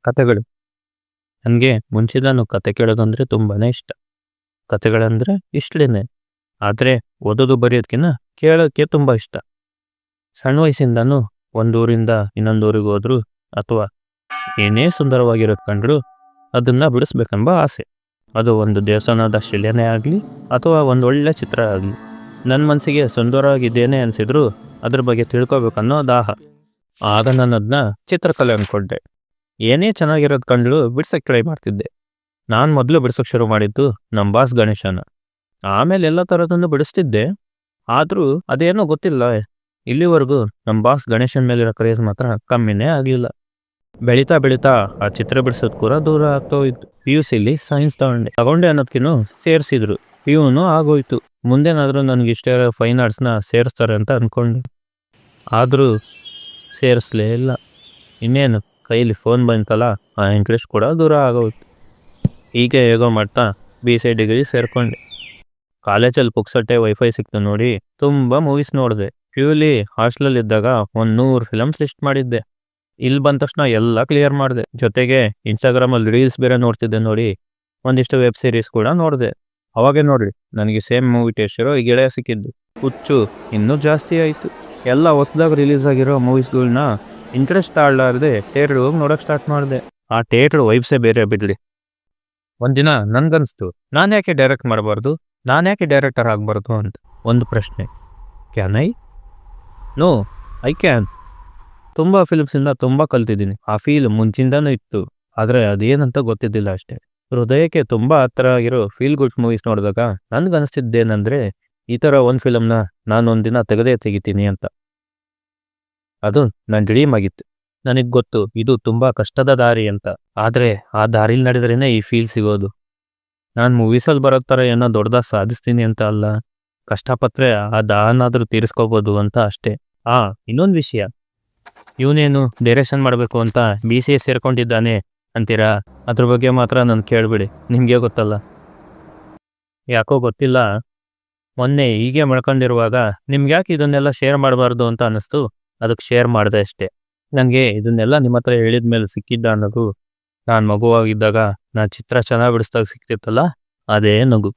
ಕತೆಗಳು. ನನಗೆ ಮುಂಚೆಯಿಂದಾನು ಕತೆ ಕೇಳೋದಂದ್ರೆ ತುಂಬಾನೇ ಇಷ್ಟ. ಕತೆಗಳಂದ್ರೆ ಇಷ್ಟೇನೆ. ಆದರೆ ಓದೋದು ಬರೆಯೋದಕ್ಕಿಂತ ಕೇಳೋಕ್ಕೆ ತುಂಬ ಇಷ್ಟ. ಸಣ್ಣ ವಯಸ್ಸಿಂದಾನು ಒಂದೂರಿಂದ ಇನ್ನೊಂದೂರಿಗೆ ಹೋದ್ರು ಅಥವಾ ಏನೇ ಸುಂದರವಾಗಿರೋದು ಕಂಡ್ರು ಅದನ್ನು ಬಿಡಿಸ್ಬೇಕೆಂಬ ಆಸೆ. ಅದು ಒಂದು ದೇವಸ್ಥಾನದ ಶಿಲೆನೇ ಆಗಲಿ ಅಥವಾ ಒಂದು ಒಳ್ಳೆ ಚಿತ್ರ ಆಗಲಿ, ನನ್ನ ಮನಸ್ಸಿಗೆ ಸುಂದರವಾಗಿದ್ದೇನೆ ಅನಿಸಿದ್ರು ಅದ್ರ ಬಗ್ಗೆ ತಿಳ್ಕೊಬೇಕನ್ನೋ ದಾಹ. ಆಗ ನಾನು ಅದನ್ನ ಚಿತ್ರಕಲೆ ಅಂದ್ಕೊಂಡೆ. ಏನೇ ಚೆನ್ನಾಗಿರೋದು ಕಂಡ್ರು ಬಿಡ್ಸೋಕ್ಕೆ ಟ್ರೈ ಮಾಡ್ತಿದ್ದೆ. ನಾನು ಮೊದಲು ಬಿಡ್ಸೋಕ್ಕೆ ಶುರು ಮಾಡಿದ್ದು ನಮ್ಮ ಬಾಸ್ ಗಣೇಶನ. ಆಮೇಲೆ ಎಲ್ಲ ಥರದನ್ನು ಬಿಡಿಸ್ತಿದ್ದೆ. ಆದರೂ ಅದೇನೋ ಗೊತ್ತಿಲ್ಲ, ಇಲ್ಲಿವರೆಗೂ ನಮ್ಮ ಬಾಸ್ ಗಣೇಶನ ಮೇಲಿರೋ ಕ್ರೇಜ್ ಮಾತ್ರ ಕಮ್ಮಿನೇ ಆಗಲಿಲ್ಲ. ಬೆಳೀತಾ ಬೆಳೀತಾ ಆ ಚಿತ್ರ ಬಿಡಿಸೋದು ಕೂಡ ದೂರ ಆಗ್ತೋಯ್ತು. PUCಲಿ ಸೈನ್ಸ್ ತಗೊಂಡೆ ಅನ್ನೋದಕ್ಕಿನ್ನೂ ಸೇರಿಸಿದ್ರು. PUನೂ ಆಗೋಯ್ತು. ಮುಂದೇನಾದರೂ ನನಗೆ ಇಷ್ಟ ಇರೋ ಫೈನ್ ಆರ್ಟ್ಸ್ನ ಸೇರಿಸ್ತಾರೆ ಅಂತ ಅಂದ್ಕೊಂಡೆ. ಆದರೂ ಸೇರಿಸ್ಲೇ ಇಲ್ಲ. ಇನ್ನೇನು ಕೈಲಿ ಫೋನ್ ಬಂತಲ್ಲ, ಆ ಇಂಟ್ರೆಸ್ಟ್ ಕೂಡ ದೂರ ಆಗೋಯ್ತು. ಹೀಗೆ ಹೇಗೋ ಮಾಡ್ತಾ BCA ಡಿಗ್ರಿ ಸೇರಿಕೊಂಡೆ. ಕಾಲೇಜಲ್ಲಿ ಪುಕ್ಸಟ್ಟೆ ವೈಫೈ ಸಿಕ್ತು ನೋಡಿ ತುಂಬ ಮೂವೀಸ್ ನೋಡಿದೆ. PUಲಿ ಹಾಸ್ಟೆಲಲ್ಲಿದ್ದಾಗ 100 ಫಿಲಮ್ಸ್ ಲಿಸ್ಟ್ ಮಾಡಿದ್ದೆ. ಇಲ್ಲಿ ಬಂದ ತಕ್ಷಣ ಎಲ್ಲ ಕ್ಲಿಯರ್ ಮಾಡಿದೆ. ಜೊತೆಗೆ ಇನ್ಸ್ಟಾಗ್ರಾಮಲ್ಲಿ ರೀಲ್ಸ್ ಬೇರೆ ನೋಡ್ತಿದ್ದೆ ನೋಡಿ, ಒಂದಿಷ್ಟು ವೆಬ್ ಸೀರೀಸ್ ಕೂಡ ನೋಡಿದೆ. ಅವಾಗೇ ನೋಡ್ರಿ ನನಗೆ ಸೇಮ್ ಮೂವಿ ಟೇಸ್ಟ್ ಇರೋ ಈ ಗೆಳೆಯ ಸಿಕ್ಕಿದ್ದು. ಹುಚ್ಚು ಇನ್ನೂ ಜಾಸ್ತಿ ಆಯಿತು. ಎಲ್ಲ ಹೊಸದಾಗಿ ರಿಲೀಸ್ ಆಗಿರೋ ಮೂವೀಸ್ಗಳ್ನ ಇಂಟ್ರೆಸ್ಟ್ ತಾಳಲಾರದೆ ಥಿಯೇಟ್ರಿಗೆ ಹೋಗಿ ನೋಡೋಕ್ಕೆ ಸ್ಟಾರ್ಟ್ ಮಾಡಿದೆ. ಆ ಥಿಯೇಟ್ರ್ ವೈಬ್ಸೇ ಬೇರೆ ಬಿಡಲಿ. ಒಂದಿನ ನನಗನ್ನಿಸ್ತು, ನಾನು ಯಾಕೆ ಡೈರೆಕ್ಟ್ ಮಾಡಬಾರ್ದು, ನಾನು ಯಾಕೆ ಡೈರೆಕ್ಟರ್ ಆಗಬಾರ್ದು ಅಂತ. ಒಂದು ಪ್ರಶ್ನೆ, can I? No, I can. ತುಂಬ ಫಿಲ್ಮ್ಸಿಂದ ತುಂಬ ಕಲ್ತಿದ್ದೀನಿ. ಆ ಫೀಲ್ ಮುಂಚಿಂದನೂ ಇತ್ತು, ಆದರೆ ಅದೇನಂತ ಗೊತ್ತಿದ್ದಿಲ್ಲ ಅಷ್ಟೇ. ಹೃದಯಕ್ಕೆ ತುಂಬ ಹತ್ತಿರ ಆಗಿರೋ ಫೀಲ್ ಗುಡ್ ಮೂವೀಸ್ ನೋಡಿದಾಗ ನನಗನ್ನಿಸ್ತಿದ್ದೇನೆಂದರೆ, ಈ ಥರ ಒಂದು ಫಿಲಮ್ನ ನಾನೊಂದಿನ ತೆಗಿತೀನಿ ಅಂತ. ಅದು ನನ್ನ ಡ್ರೀಮ್ ಆಗಿತ್ತು. ನನಗೆ ಗೊತ್ತು ಇದು ತುಂಬ ಕಷ್ಟದ ದಾರಿ ಅಂತ, ಆದರೆ ಆ ದಾರಿಲಿ ನಡೆದ್ರೇ ಈ ಫೀಲ್ ಸಿಗೋದು. ನಾನು ಮೂವೀಸಲ್ಲಿ ಬರೋ ಥರ ಏನೋ ದೊಡ್ಡದಾಗಿ ಸಾಧಿಸ್ತೀನಿ ಅಂತ ಅಲ್ಲ, ಕಷ್ಟಪಟ್ಟರೆ ಆ ದಾಹನಾದರೂ ತೀರಿಸ್ಕೋಬೋದು ಅಂತ ಅಷ್ಟೇ. ಇನ್ನೊಂದು ವಿಷಯ, ಇವನೇನು ಡೈರೆಕ್ಷನ್ ಮಾಡಬೇಕು ಅಂತ BCA ಸೇರ್ಕೊಂಡಿದ್ದಾನೆ ಅಂತೀರಾ? ಅದ್ರ ಬಗ್ಗೆ ಮಾತ್ರ ನಾನು ಕೇಳಿಬಿಡಿ, ನಿಮಗೆ ಗೊತ್ತಲ್ಲ. ಯಾಕೋ ಗೊತ್ತಿಲ್ಲ, ಮೊನ್ನೆ ಹೀಗೆ ಮಾಡ್ಕೊಂಡಿರುವಾಗ ನಿಮ್ಗೆ ಯಾಕೆ ಇದನ್ನೆಲ್ಲ ಶೇರ್ ಮಾಡಬಾರ್ದು ಅಂತ ಅನ್ನಿಸ್ತು, ಅದಕ್ಕೆ ಶೇರ್ ಮಾಡಿದೆ ಅಷ್ಟೇ. ನನಗೆ ಇದನ್ನೆಲ್ಲ ನಿಮ್ಮ ಹತ್ರ ಹೇಳಿದ ಮೇಲೆ ಸಿಕ್ಕಿದ್ದ ಅನ್ನೋದು, ನಾನು ಮಗುವಾಗಿದ್ದಾಗ ನಾನು ಚಿತ್ರ ಚೆನ್ನಾಗಿ ಬಿಡಿಸ್ದಾಗ ಸಿಕ್ತಿತ್ತಲ್ಲ, ಅದೇ ನಗು.